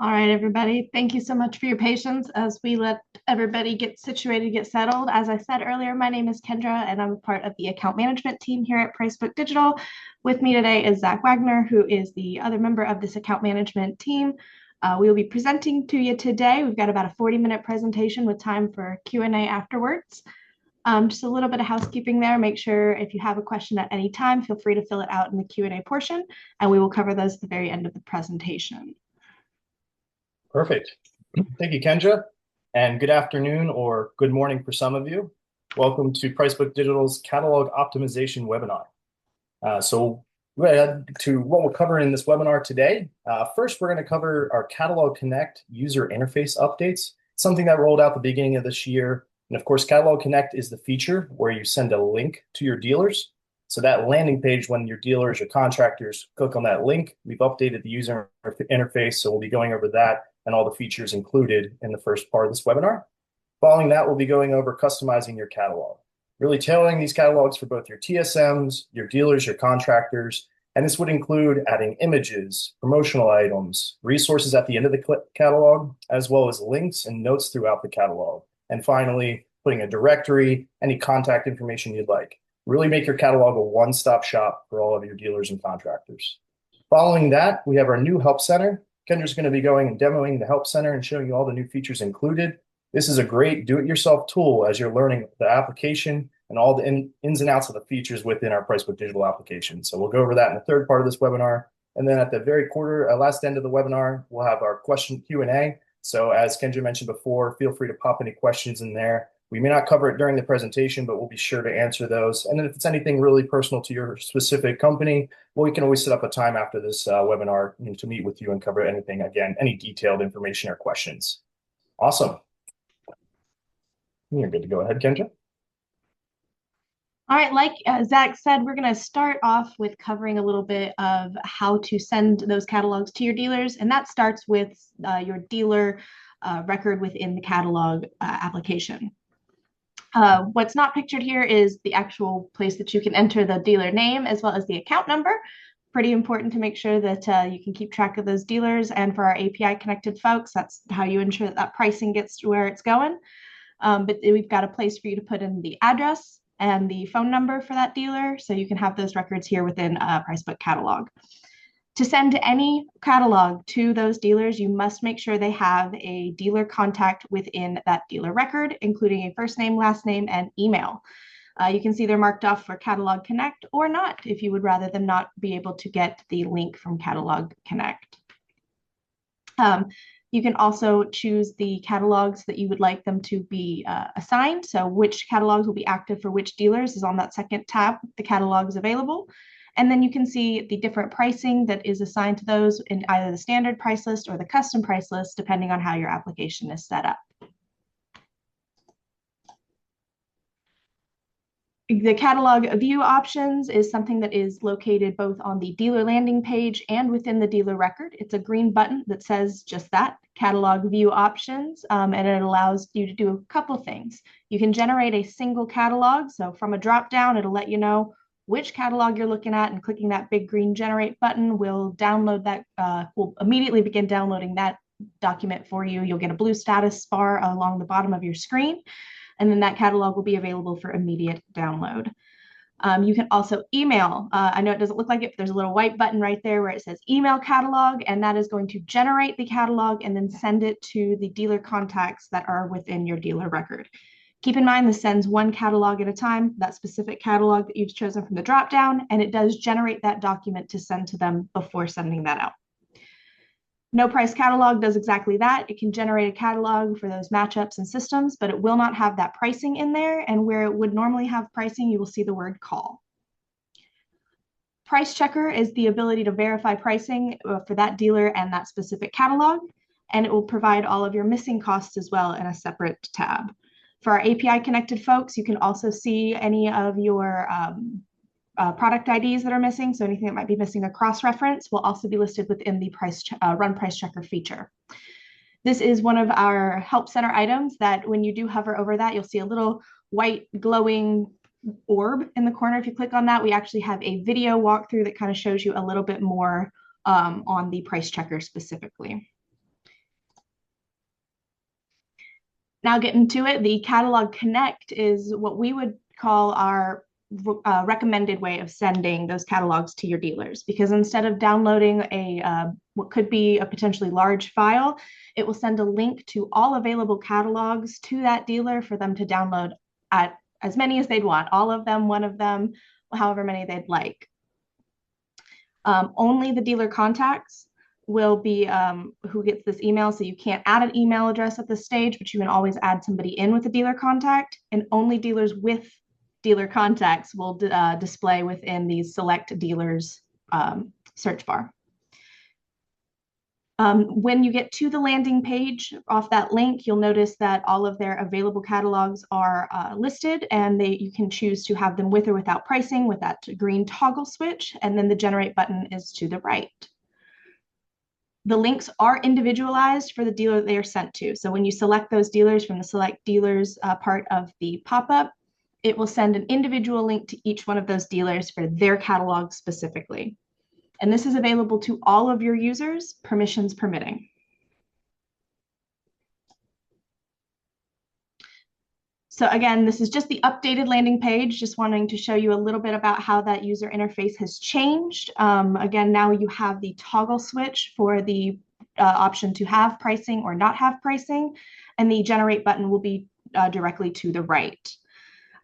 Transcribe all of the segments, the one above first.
All right, everybody. Thank you so much for your patience as we let everybody get situated, get settled. As I said earlier, my name is Kendra, and I'm a part of the account management team here at Pricebook Digital. With me today is Zach Wagner, who is the other member of this account management team. We will be presenting to you today. We've got about a 40-minute presentation with time for Q&A afterwards. Just a little bit of housekeeping there. Make sure if you have a question at any time, feel free to fill it out in the Q&A portion, and we will cover those at the very end of the presentation. Perfect. Thank you, Kendra. And good afternoon or good morning for some of you. Welcome to Pricebook Digital's Catalog Optimization webinar. So we're going to head to what we'll cover in this webinar today. First, we're going to cover our Catalog Connect user interface updates, something that rolled out at the beginning of this year. And of course, Catalog Connect is the feature where you send a link to your dealers. So that landing page, when your dealers or contractors click on that link, we've updated the user interface. So we'll be going over that and all the features included in the first part of this webinar. Following that, we'll be going over customizing your catalog, really tailoring these catalogs for both your TSMs, your dealers, your contractors, and this would include adding images, promotional items, resources at the end of the catalog, as well as links and notes throughout the catalog. And finally, putting a directory, any contact information you'd like. Really make your catalog a one-stop shop for all of your dealers and contractors. Following that, we have our new Help Center. Kendra's going to be going and demoing the Help Center and showing you all the new features included. This is a great do-it-yourself tool as you're learning the application and all the ins and outs of the features within our Pricebook Digital application. So we'll go over that in the third part of this webinar. And then at the very last end of the webinar, we'll have our question Q&A. So as Kendra mentioned before, feel free to pop any questions in there. We may not cover it during the presentation, but we'll be sure to answer those. And then if it's anything really personal to your specific company, well, we can always set up a time after this webinar to meet with you and cover anything, again, any detailed information or questions. Awesome. You're good to go ahead, Kendra. All right, like Zach said, we're going to start off with covering a little bit of how to send those catalogs to your dealers. And that starts with your dealer record within the catalog application. What's not pictured here is the actual place that you can enter the dealer name as well as the account number. Pretty important to make sure that you can keep track of those dealers. And for our API connected folks, that's how you ensure that pricing gets to where it's going. But we've got a place for you to put in the address and the phone number for that dealer, so you can have those records here within a Pricebook catalog. To send any catalog to those dealers, you must make sure they have a dealer contact within that dealer record, including a first name, last name, and email. You can see they're marked off for Catalog Connect or not, if you would rather them not be able to get the link from Catalog Connect. You can also choose the catalogs that you would like them to be assigned. So which catalogs will be active for which dealers is on that second tab, the catalogs available. And then you can see the different pricing that is assigned to those in either the standard price list or the custom price list, depending on how your application is set up. The catalog view options is something that is located both on the dealer landing page and within the dealer record. It's a green button that says just that, catalog view options, and it allows you to do a couple things. You can generate a single catalog. So from a drop down, it'll let you know which catalog you're looking at, and clicking that big green generate button will download that, will immediately begin downloading that document for you. You'll get a blue status bar along the bottom of your screen, and then that catalog will be available for immediate download. You can also email. I know it doesn't look like it, but there's a little white button right there where it says email catalog, and that is going to generate the catalog and then send it to the dealer contacts that are within your dealer record. Keep in mind, this sends one catalog at a time, that specific catalog that you've chosen from the dropdown, and it does generate that document to send to them before sending that out. No Price Catalog does exactly that. It can generate a catalog for those matchups and systems, but it will not have that pricing in there. And where it would normally have pricing, you will see the word call. Price Checker is the ability to verify pricing for that dealer and that specific catalog, and it will provide all of your missing costs as well in a separate tab. For our API connected folks, you can also see any of your product IDs that are missing. So anything that might be missing a cross-reference will also be listed within the Run Price Checker feature. This is one of our Help Center items that when you do hover over that, you'll see a little white glowing orb in the corner. If you click on that, we actually have a video walkthrough that kind of shows you a little bit more on the Price Checker specifically. Now getting to it, the Catalog Connect is what we would call our recommended way of sending those catalogs to your dealers, because instead of downloading what could be a potentially large file, it will send a link to all available catalogs to that dealer for them to download at as many as they'd want, all of them, one of them, however many they'd like. Only the dealer contacts will be who gets this email. So you can't add an email address at this stage, but you can always add somebody in with a dealer contact, and only dealers with dealer contacts will display within these select dealers search bar. When you get to the landing page off that link, you'll notice that all of their available catalogs are listed, and you can choose to have them with or without pricing with that green toggle switch, and then the generate button is to the right. The links are individualized for the dealer that they are sent to. So when you select those dealers from the select dealers part of the pop-up, it will send an individual link to each one of those dealers for their catalog specifically. And this is available to all of your users, permissions permitting. So again, this is just the updated landing page, just wanting to show you a little bit about how that user interface has changed. Again, now you have the toggle switch for the option to have pricing or not have pricing, and the generate button will be directly to the right.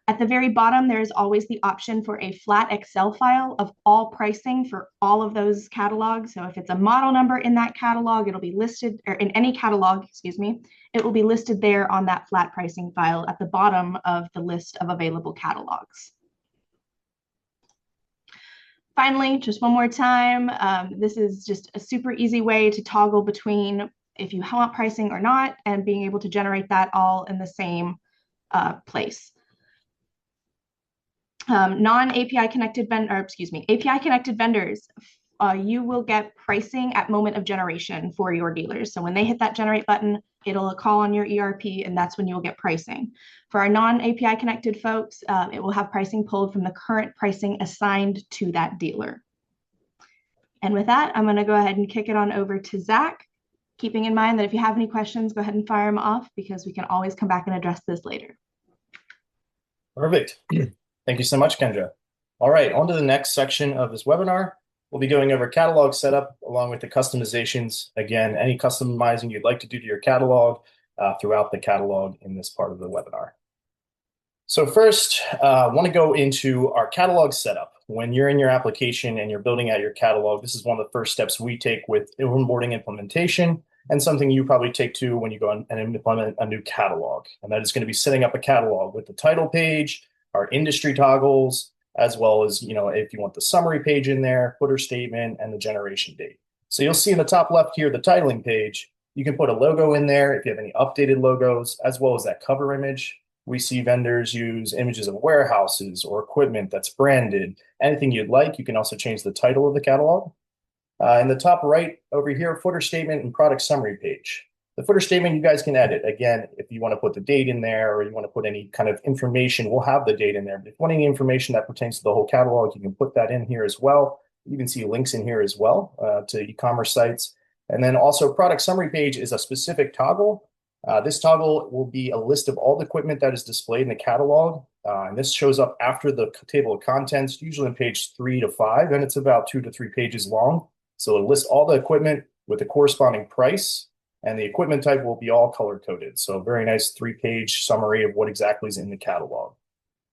At the very bottom, there is always the option for a flat Excel file of all pricing for all of those catalogs. So if it's a model number in that catalog, it'll be listed, or in any catalog, excuse me, it will be listed there on that flat pricing file at the bottom of the list of available catalogs. Finally, just one more time, this is just a super easy way to toggle between if you want pricing or not, and being able to generate that all in the same place. Non-API connected API connected vendors, you will get pricing at moment of generation for your dealers. So when they hit that generate button, it'll call on your ERP, and that's when you'll get pricing. For our non-API connected folks, it will have pricing pulled from the current pricing assigned to that dealer. And with that, I'm going to go ahead and kick it on over to Zach, keeping in mind that if you have any questions, go ahead and fire them off, because we can always come back and address this later. Perfect. Thank you so much, Kendra. All right, on to the next section of this webinar. We'll be going over catalog setup along with the customizations. Again, any customizing you'd like to do to your catalog throughout the catalog in this part of the webinar. So first, I want to go into our catalog setup. When you're in your application and you're building out your catalog, this is one of the first steps we take with onboarding implementation, and something you probably take too when you go and implement a new catalog. And that is going to be setting up a catalog with the title page, our industry toggles, as well as, if you want the summary page in there, footer statement, and the generation date. So you'll see in the top left here, the titling page, you can put a logo in there if you have any updated logos, as well as that cover image. We see vendors use images of warehouses or equipment that's branded. Anything you'd like, you can also change the title of the catalog. In the top right over here, footer statement and product summary page. The footer statement you guys can edit. Again, if you want to put the date in there or you want to put any kind of information, we'll have the date in there. But if you want any information that pertains to the whole catalog, you can put that in here as well. You can see links in here as well to e-commerce sites. And then also product summary page is a specific toggle. This toggle will be a list of all the equipment that is displayed in the catalog. And this shows up after the table of contents, usually on page 3 to 5, and it's about 2 to 3 pages long. So it'll list all the equipment with the corresponding price, and the equipment type will be all color-coded. So a very nice 3-page summary of what exactly is in the catalog.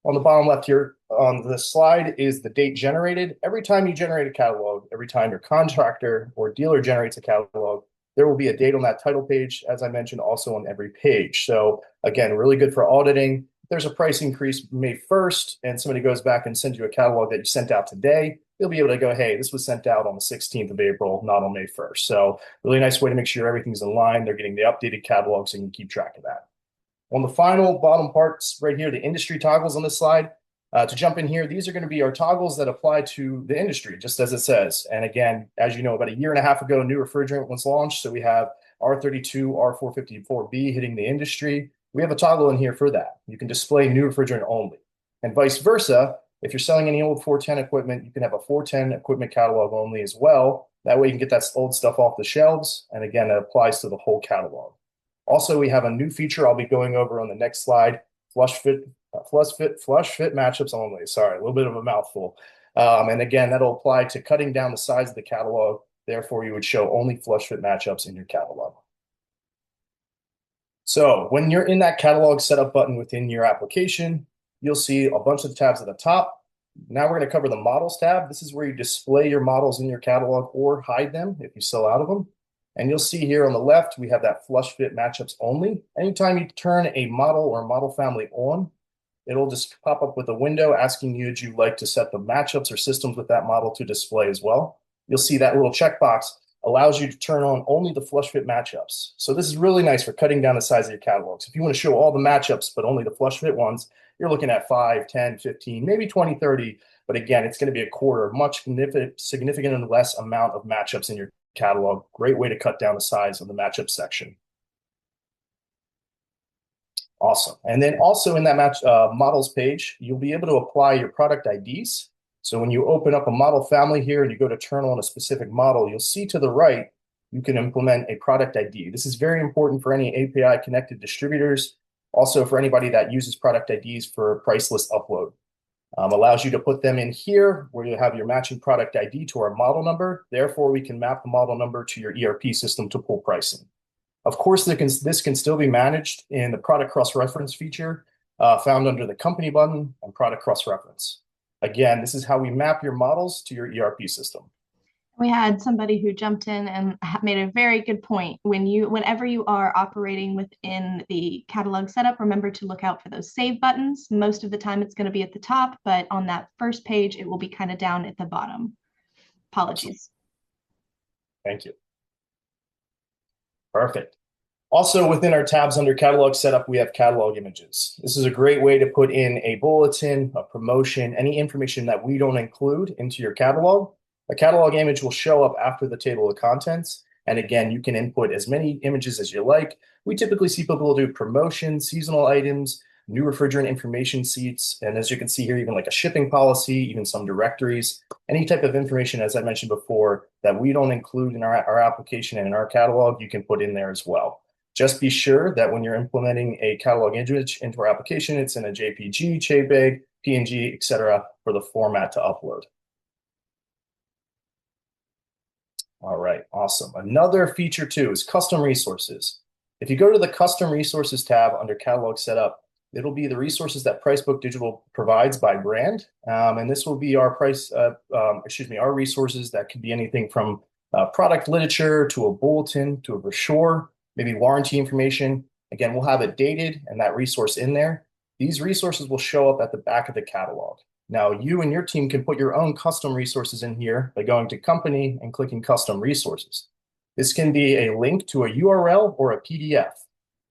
On the bottom left here on the slide is the date generated. Every time you generate a catalog, every time your contractor or dealer generates a catalog, there will be a date on that title page, as I mentioned, also on every page. So again, really good for auditing. If there's a price increase May 1st and somebody goes back and sends you a catalog that you sent out today, you'll be able to go, hey, this was sent out on the 16th of April, not on May 1st. So really nice way to make sure everything's in line. They're getting the updated catalog so you can keep track of that. On the final bottom parts right here, the industry toggles on this slide. To jump in here, these are going to be our toggles that apply to the industry, just as it says. And again, as you know, about a year and a half ago, new refrigerant was launched. So we have R32, R454B hitting the industry. We have a toggle in here for that. You can display new refrigerant only. And vice versa, if you're selling any old 410 equipment, you can have a 410 equipment catalog only as well. That way you can get that old stuff off the shelves. And again, that applies to the whole catalog. Also, we have a new feature I'll be going over on the next slide, flush fit matchups only. Sorry, a little bit of a mouthful. And again, that'll apply to cutting down the size of the catalog. Therefore, you would show only flush fit matchups in your catalog. So when you're in that catalog setup button within your application, you'll see a bunch of tabs at the top. Now we're going to cover the models tab. This is where you display your models in your catalog or hide them if you sell out of them. And you'll see here on the left, we have that flush fit matchups only. Anytime you turn a model or model family on, it'll just pop up with a window asking you, would you like to set the matchups or systems with that model to display as well? You'll see that little checkbox allows you to turn on only the flush fit matchups. So this is really nice for cutting down the size of your catalogs. If you want to show all the matchups, but only the flush fit ones, you're looking at 5, 10, 15, maybe 20, 30. But again, it's going to be a quarter, much significant less amount of matchups in your catalog. Great way to cut down the size of the matchup section. Awesome. And then also in that models page, you'll be able to apply your product IDs. So when you open up a model family here and you go to turn on a specific model, you'll see to the right, you can implement a product ID. This is very important for any API connected distributors. Also for anybody that uses product IDs for price list upload. Allows you to put them in here where you have your matching product ID to our model number. Therefore, we can map the model number to your ERP system to pull pricing. Of course, this can still be managed in the product cross-reference feature found under the company button and product cross-reference. Again, this is how we map your models to your ERP system. We had somebody who jumped in and made a very good point. Whenever you are operating within the catalog setup, remember to look out for those save buttons. Most of the time it's going to be at the top, but on that first page, it will be kind of down at the bottom. Apologies. Thank you. Perfect. Also within our tabs under catalog setup, we have catalog images. This is a great way to put in a bulletin, a promotion, any information that we don't include into your catalog. A catalog image will show up after the table of contents. And again, you can input as many images as you like. We typically see people do promotions, seasonal items, new refrigerant information sheets. And as you can see here, even like a shipping policy, even some directories, any type of information, as I mentioned before, that we don't include in our application and in our catalog, you can put in there as well. Just be sure that when you're implementing a catalog image into our application, it's in a JPG, JPEG, PNG, etc. for the format to upload. All right, awesome. Another feature too is custom resources. If you go to the custom resources tab under catalog setup, it'll be the resources that Pricebook Digital provides by brand. And this will be our our resources that could be anything from product literature to a bulletin to a brochure, maybe warranty information. Again, we'll have it dated and that resource in there. These resources will show up at the back of the catalog. Now, you and your team can put your own custom resources in here by going to Company and clicking Custom Resources. This can be a link to a URL or a PDF.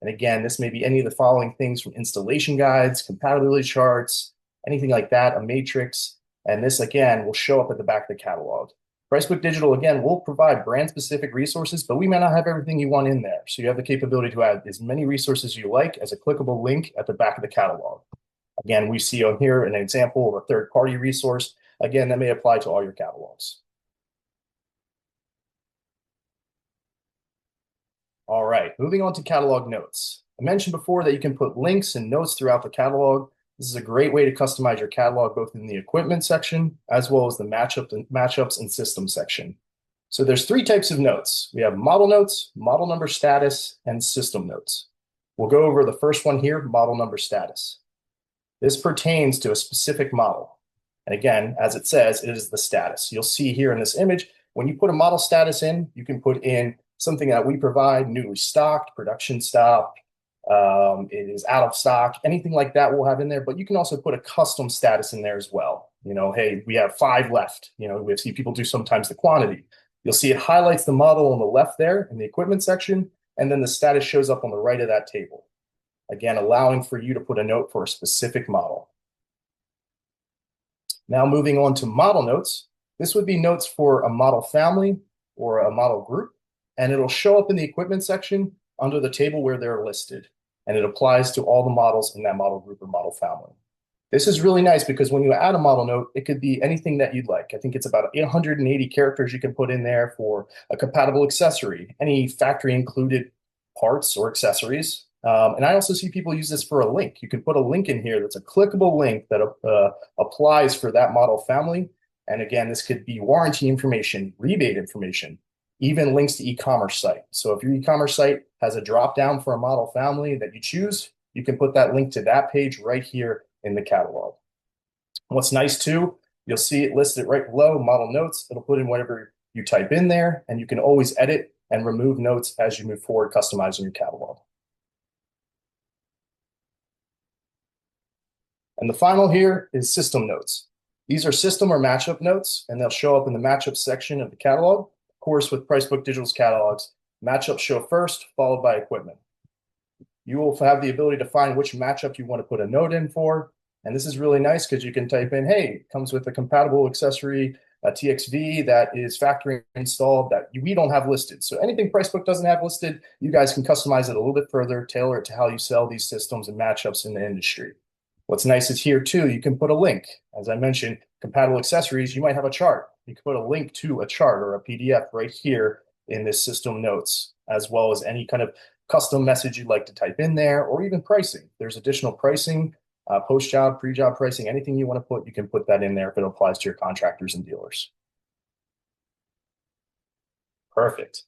And again, this may be any of the following things from installation guides, compatibility charts, anything like that, a matrix. And this, again, will show up at the back of the catalog. Pricebook Digital, again, will provide brand-specific resources, but we may not have everything you want in there. So you have the capability to add as many resources as you like as a clickable link at the back of the catalog. Again, we see on here an example of a third-party resource. Again, that may apply to all your catalogs. All right, moving on to catalog notes. I mentioned before that you can put links and notes throughout the catalog. This is a great way to customize your catalog, both in the equipment section, as well as the matchups and system section. So there's 3 types of notes. We have model notes, model number status, and system notes. We'll go over the first one here, model number status. This pertains to a specific model. And again, as it says, it is the status. You'll see here in this image, when you put a model status in, you can put in something that we provide, newly stocked, production stock, it is out of stock, anything like that we'll have in there, but you can also put a custom status in there as well. You know, hey, we have 5 left. You know, we see people do sometimes the quantity. You'll see it highlights the model on the left there in the equipment section, and then the status shows up on the right of that table. Again, allowing for you to put a note for a specific model. Now moving on to model notes. This would be notes for a model family or a model group, and it'll show up in the equipment section under the table where they're listed. And it applies to all the models in that model group or model family. This is really nice because when you add a model note, it could be anything that you'd like. I think it's about 180 characters you can put in there for a compatible accessory, any factory included parts or accessories. And I also see people use this for a link. You can put a link in here that's a clickable link that applies for that model family. And again, this could be warranty information, rebate information, even links to e-commerce site. So if your e-commerce site has a drop down for a model family that you choose, you can put that link to that page right here in the catalog. What's nice too, you'll see it listed right below, model notes. It'll put in whatever you type in there, and you can always edit and remove notes as you move forward, customizing your catalog. And the final here is system notes. These are system or matchup notes, and they'll show up in the matchup section of the catalog. Of course, with Pricebook Digital's catalogs, matchups show first, followed by equipment. You will have the ability to find which matchup you want to put a note in for. And this is really nice because you can type in, hey, it comes with a compatible accessory, a TXV that is factory installed that we don't have listed. So anything Pricebook doesn't have listed, you guys can customize it a little bit further, tailor it to how you sell these systems and matchups in the industry. What's nice is here too, you can put a link. As I mentioned, compatible accessories, you might have a chart. You can put a link to a chart or a PDF right here in this system notes, as well as any kind of custom message you'd like to type in there, or even pricing. There's additional pricing, post-job, pre-job pricing, anything you want to put, you can put that in there if it applies to your contractors and dealers. Perfect.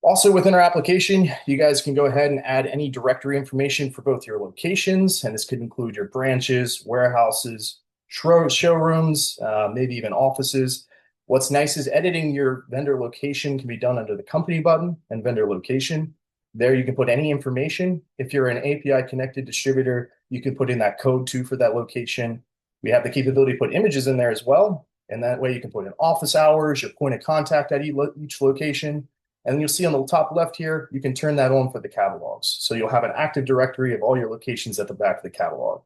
Also within our application, you guys can go ahead and add any directory information for both your locations, and this could include your branches, warehouses, showrooms, maybe even offices. What's nice is editing your vendor location can be done under the company button and vendor location. There you can put any information. If you're an API connected distributor, you can put in that code too for that location. We have the capability to put images in there as well. And that way you can put in office hours, your point of contact at each location. And you'll see on the top left here, you can turn that on for the catalogs. So you'll have an active directory of all your locations at the back of the catalog.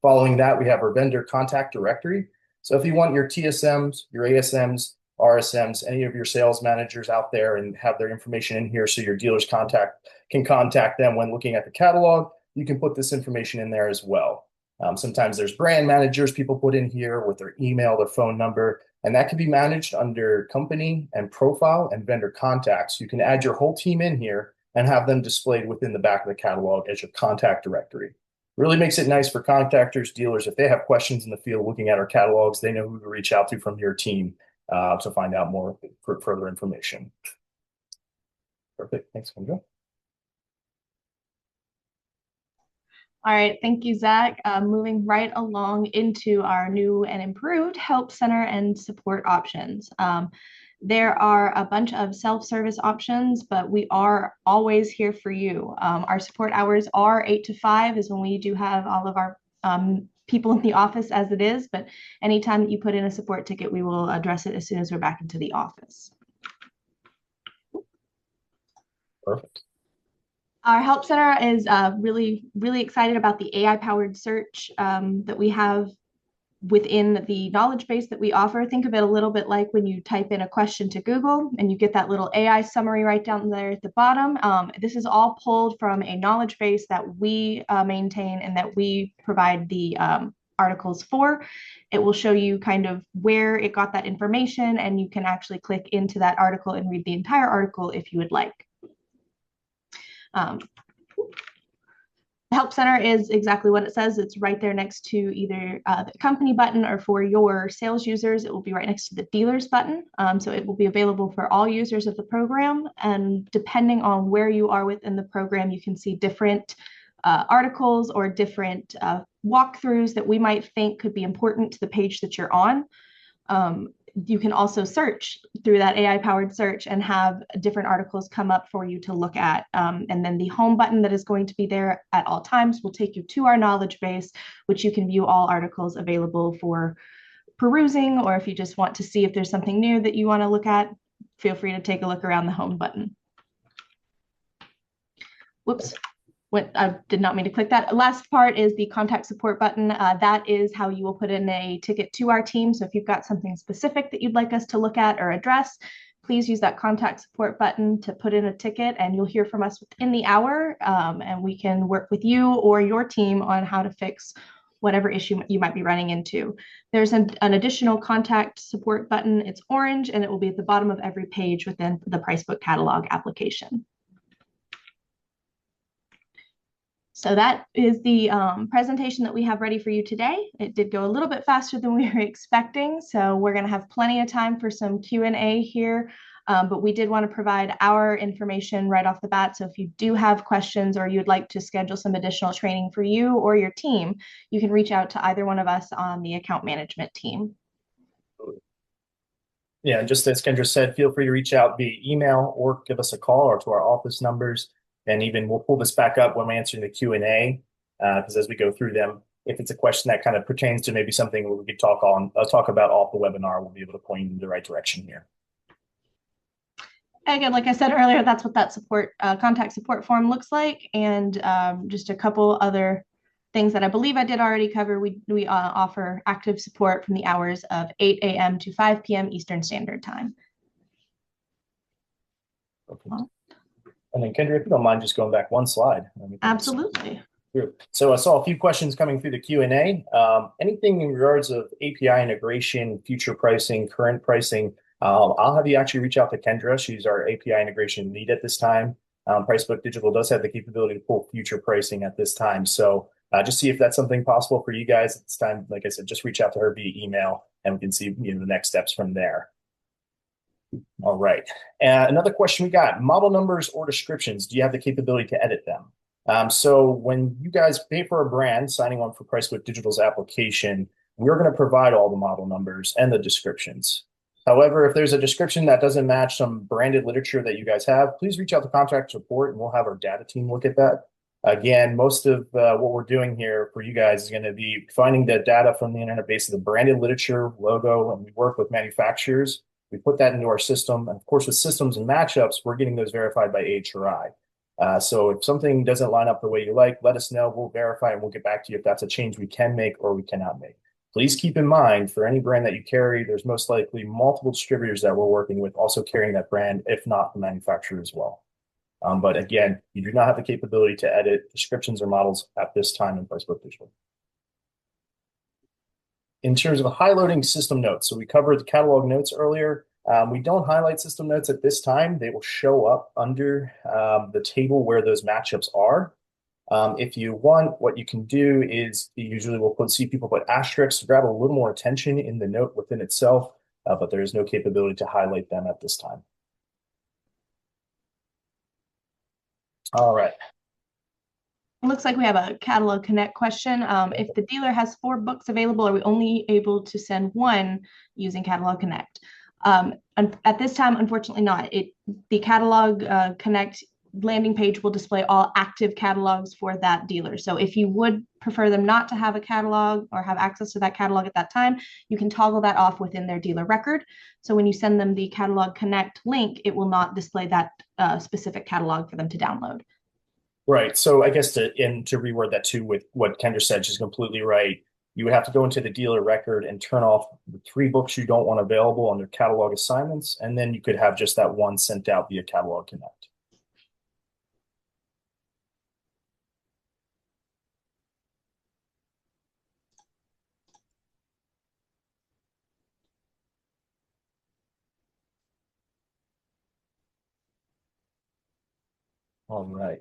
Following that, we have our vendor contact directory. So if you want your TSMs, your ASMs, RSMs, any of your sales managers out there and have their information in here so your dealers can contact them when looking at the catalog, you can put this information in there as well. Sometimes there's brand managers people put in here with their email, their phone number, and that can be managed under company and profile and vendor contacts. You can add your whole team in here and have them displayed within the back of the catalog as your contact directory. Really makes it nice for contractors, dealers. If they have questions in the field looking at our catalogs, they know who to reach out to from your team to find out more for further information. Perfect. Thanks, Kendra. All right, thank you, Zach. Moving right along into our new and improved help center and support options. There are a bunch of self-service options, but we are always here for you. Our support hours are 8 to 5 is when we do have all of our people in the office as it is, but anytime that you put in a support ticket, we will address it as soon as we're back into the office. Perfect. Our help center is really excited about the AI-powered search that we have within the knowledge base that we offer. Think of it a little bit like when you type in a question to Google and you get that little AI summary right down there at the bottom. This is all pulled from a knowledge base that we maintain and that we provide the articles for. It will show you kind of where it got that information, and you can actually click into that article and read the entire article if you would like. The Help Center is exactly what it says. It's right there next to either the company button, or for your sales users, it will be right next to the dealers button. So it will be available for all users of the program. And depending on where you are within the program, you can see different articles or different walkthroughs that we might think could be important to the page that you're on. You can also search through that AI-powered search and have different articles come up for you to look at. And then the home button that is going to be there at all times will take you to our knowledge base, which you can view all articles available for perusing, or if you just want to see if there's something new that you want to look at, feel free to take a look around the home button. Whoops. I did not mean to click that. Last part is the contact support button. That is how you will put in a ticket to our team. So if you've got something specific that you'd like us to look at or address, please use that contact support button to put in a ticket, and you'll hear from us within the hour, and we can work with you or your team on how to fix whatever issue you might be running into. There's an additional contact support button. It's orange, and it will be at the bottom of every page within the Pricebook catalog application. So that is the presentation that we have ready for you today. It did go a little bit faster than we were expecting, so we're going to have plenty of time for some Q&A here. But we did want to provide our information right off the bat. So if you do have questions or you'd like to schedule some additional training for you or your team, you can reach out to either one of us on the account management team. Yeah, just as Kendra said, feel free to reach out via email or give us a call or to our office numbers. And even we'll pull this back up when we're answering the Q&A, because as we go through them, if it's a question that kind of pertains to maybe something we could talk about off the webinar, we'll be able to point you in the right direction here. Again, like I said earlier, that's what that contact support form looks like. And just a couple other things that I believe I did already cover. We offer active support from the hours of 8 a.m. to 5 p.m. Eastern Standard Time. Okay. And then Kendra, if you don't mind just going back one slide. Absolutely. So I saw a few questions coming through the Q&A. Anything in regards of API integration, future pricing, current pricing, I'll have you actually reach out to Kendra. She's our API integration lead at this time. Pricebook Digital does have the capability to pull future pricing at this time. So just see if that's something possible for you guys at this time. Like I said, just reach out to her via email and we can see the next steps from there. All right. Another question we got, model numbers or descriptions, do you have the capability to edit them? So when you guys pay for a brand, signing on for Pricebook Digital's application, we're going to provide all the model numbers and the descriptions. However, if there's a description that doesn't match some branded literature that you guys have, please reach out to contract support and we'll have our data team look at that. Again, most of what we're doing here for you guys is going to be finding the data from the internet based on the branded literature, logo, and we work with manufacturers. We put that into our system. And of course, with systems and matchups, we're getting those verified by AHRI. So if something doesn't line up the way you like, let us know. We'll verify and we'll get back to you if that's a change we can make or we cannot make. Please keep in mind, for any brand that you carry, there's most likely multiple distributors that we're working with also carrying that brand, if not the manufacturer as well. But again, you do not have the capability to edit descriptions or models at this time in Pricebook Digital. In terms of high-loading system notes, so we covered the catalog notes earlier. We don't highlight system notes at this time. They will show up under the table where those matchups are. If you want, what you can do is usually we'll see people put asterisks to grab a little more attention in the note within itself, but there is no capability to highlight them at this time. All right. It looks like we have a Catalog Connect question. If the dealer has 4 books available, are we only able to send one using Catalog Connect? At this time, unfortunately not. The Catalog Connect landing page will display all active catalogs for that dealer. So if you would prefer them not to have a catalog or have access to that catalog at that time, you can toggle that off within their dealer record. So when you send them the Catalog Connect link, it will not display that specific catalog for them to download. Right. So I guess to reword that too with what Kendra said, she's completely right. You would have to go into the dealer record and turn off the 3 books you don't want available under catalog assignments, and then you could have just that one sent out via Catalog Connect. All right.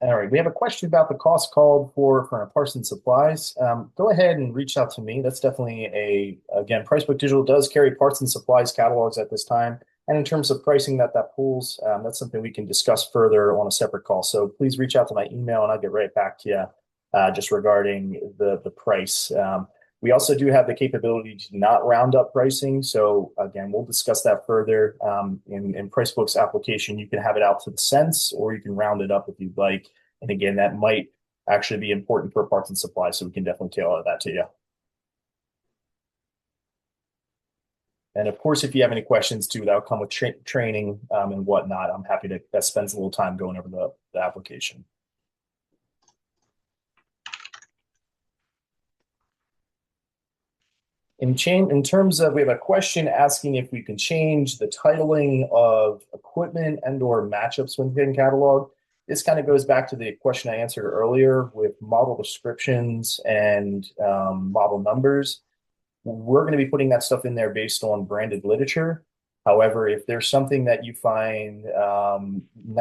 All right, we have a question about the cost called for our parts and supplies. Go ahead and reach out to me. That's definitely again, Pricebook Digital does carry parts and supplies catalogs at this time. And in terms of pricing that pulls, that's something we can discuss further on a separate call. So please reach out to my email and I'll get right back to you just regarding the price. We also do have the capability to not round up pricing. So again, we'll discuss that further. In Pricebook's application, you can have it out to the cents or you can round it up if you'd like. And again, that might actually be important for parts and supplies. So we can definitely tailor that to you. And of course, if you have any questions too, that'll come with training and whatnot. I'm happy that spends a little time going over the application. In terms of, we have a question asking if we can change the titling of equipment and or matchups within catalog. This kind of goes back to the question I answered earlier with model descriptions and model numbers. We're going to be putting that stuff in there based on branded literature. However, if there's something that you find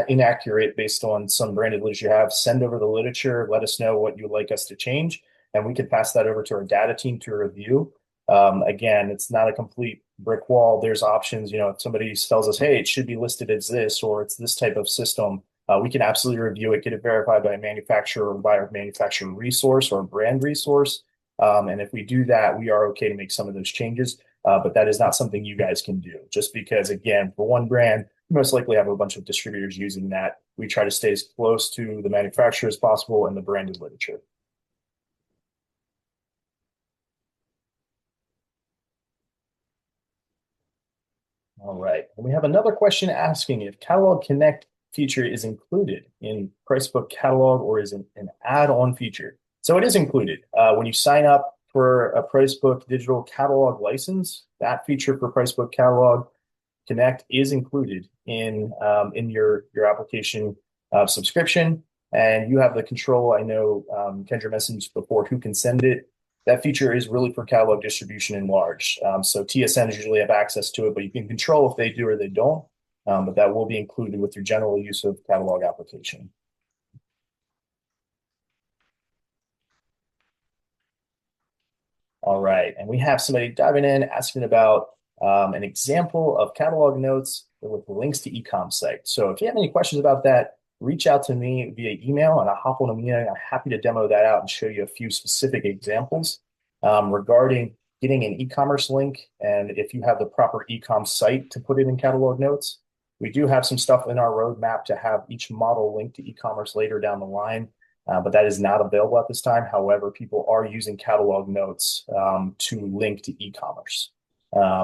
inaccurate based on some branded literature you have, send over the literature, let us know what you'd like us to change, and we can pass that over to our data team to review. Again, it's not a complete brick wall. There's options. If somebody tells us, hey, it should be listed as this, or it's this type of system, we can absolutely review it, get it verified by a manufacturer or by our manufacturer resource or brand resource. And if we do that, we are okay to make some of those changes. But that is not something you guys can do. Just because, again, for one brand, you most likely have a bunch of distributors using that. We try to stay as close to the manufacturer as possible and the branded literature. All right. And we have another question asking if Catalog Connect feature is included in Pricebook Catalog or is an add-on feature. So it is included. When you sign up for a Pricebook Digital Catalog license, that feature for Pricebook Catalog Connect is included in your application subscription, and you have the control. I know Kendra mentioned before who can send it. That feature is really for catalog distribution in large. So TSNs usually have access to it, but you can control if they do or they don't. But that will be included with your general use of catalog application. All right, and we have somebody diving in asking about an example of catalog notes with links to e-com sites. So if you have any questions about that, reach out to me via email and I'll hop on a meeting. I'm happy to demo that out and show you a few specific examples regarding getting an e-commerce link. And if you have the proper e-com site to put it in catalog notes, we do have some stuff in our roadmap to have each model linked to e-commerce later down the line. But that is not available at this time. However, people are using catalog notes to link to e-commerce.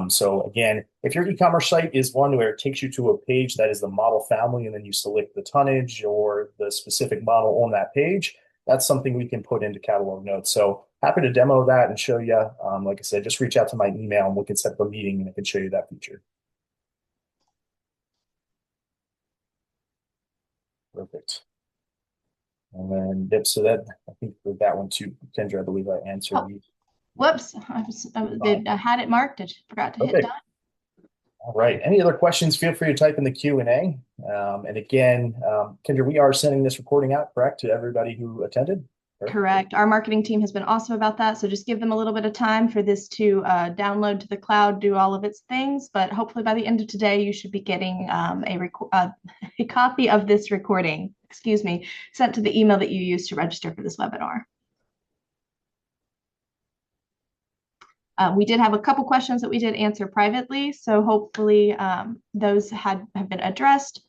So again, if your e-commerce site is one where it takes you to a page that is the model family and then you select the tonnage or the specific model on that page, that's something we can put into catalog notes. So happy to demo that and show you. Like I said, just reach out to my email and we can set up a meeting and I can show you that feature. Perfect. And then, so that, I think for that one too, Kendra, I believe I answered you. Whoops, I had it marked. I just forgot to hit done. All right. Any other questions? Feel free to type in the Q&A. And again, Kendra, we are sending this recording out, correct, to everybody who attended? Correct. Our marketing team has been awesome about that. So just give them a little bit of time for this to download to the cloud, do all of its things. But hopefully by the end of today, you should be getting a copy of this recording, sent to the email that you used to register for this webinar. We did have a couple questions that we did answer privately. So hopefully those have been addressed.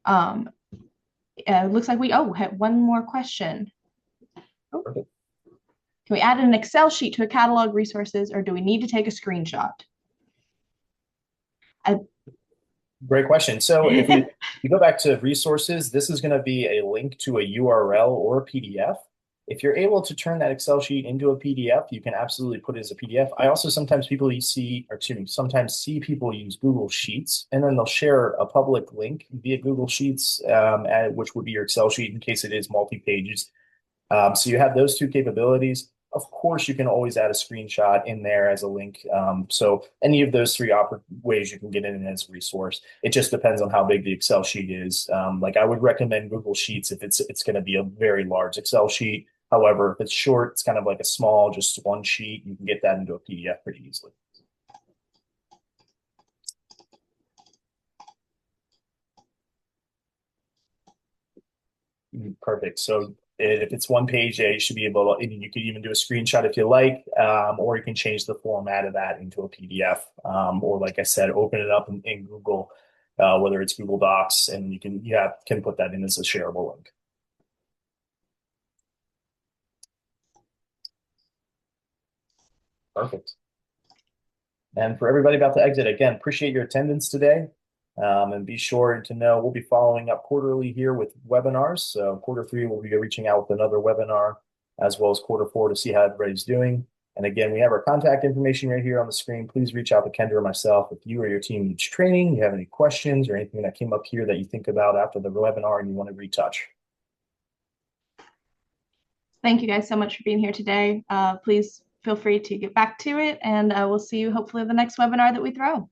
It looks like we had one more question. Can we add an Excel sheet to a catalog resources, or do we need to take a screenshot? Great question. So if you go back to resources, this is going to be a link to a URL or a PDF. If you're able to turn that Excel sheet into a PDF, you can absolutely put it as a PDF. I also sometimes see people use Google Sheets, and then they'll share a public link via Google Sheets, which would be your Excel sheet in case it is multi-pages. So you have those two capabilities. Of course, you can always add a screenshot in there as a link. So any of those three ways you can get in as a resource. It just depends on how big the Excel sheet is. Like I would recommend Google Sheets if it's going to be a very large Excel sheet. However, if it's short, it's kind of like a small, just one sheet, you can get that into a PDF pretty easily. Perfect. So if it's one page, you should be able to, you could even do a screenshot if you like, or you can change the format of that into a PDF. Or like I said, open it up in Google, whether it's Google Docs, and you can put that in as a shareable link. Perfect. And for everybody about to exit, again, appreciate your attendance today. And be sure to know we'll be following up quarterly here with webinars. So Q3, we'll be reaching out with another webinar, as well as Q4 to see how everybody's doing. And again, we have our contact information right here on the screen. Please reach out to Kendra or myself if you or your team needs training, you have any questions or anything that came up here that you think about after the webinar and you want to retouch. Thank you guys so much for being here today. Please feel free to get back to it, and we'll see you hopefully in the next webinar that we throw.